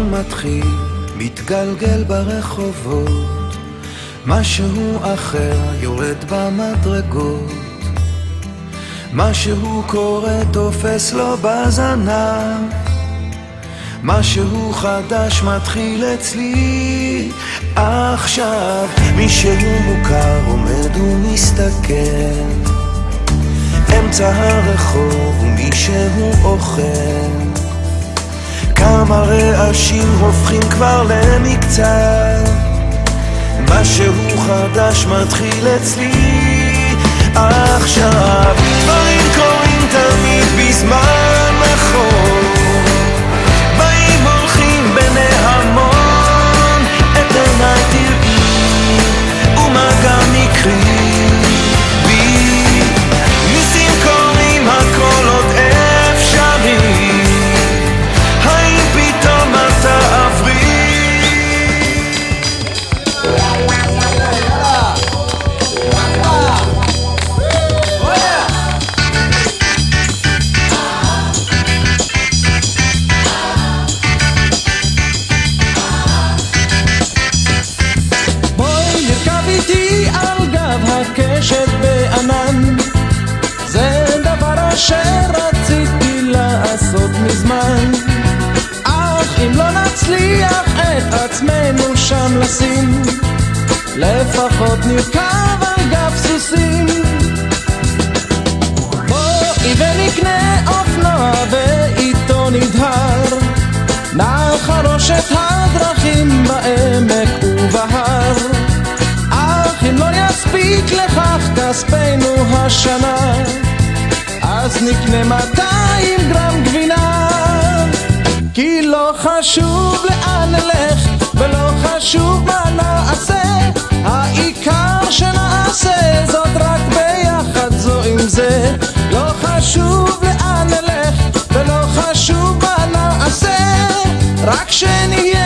משהו מתחיל, מתגלגל ברחובות, משהו אחר יורד במדרגות, משהו קורה תופס לו בזנב, משהו חדש מתחיל אצלי עכשיו. מישהו מוכר עומד ומסתכל אמצע הרחוב ומישהו אוכל, כמה רעשים הופכים כבר למקצב, משהו חדש מתחיל אצלי עכשיו. דברים קורים תמיד בזמן נכון, באים הולכים בני המון, את עיניי תראי ומה גם נקרי בי, ניסים קורים הכל עוד אפשרי, האם פתאום את תעברי? הקשת בענן, זה דבר שרציתי לעשות מזמן, אך אם לא נצליח את עצמנו שם לשים, לפחות נרכב על גב סוסים. בואי ונקנה אופנוע ואיתו נדהר, נחרוש את הדרכים בעמק ובהר, אם לא יספיק לכך כספנו השנה, אז נקנה 200 גרם גבינה, כי לא חשוב לאן נלך ולא חשוב מה נעשה, העיקר שנעשה זאת רק ביחד זו עם זה. לא חשוב לאן נלך ולא חשוב מה נעשה, רק שנהיה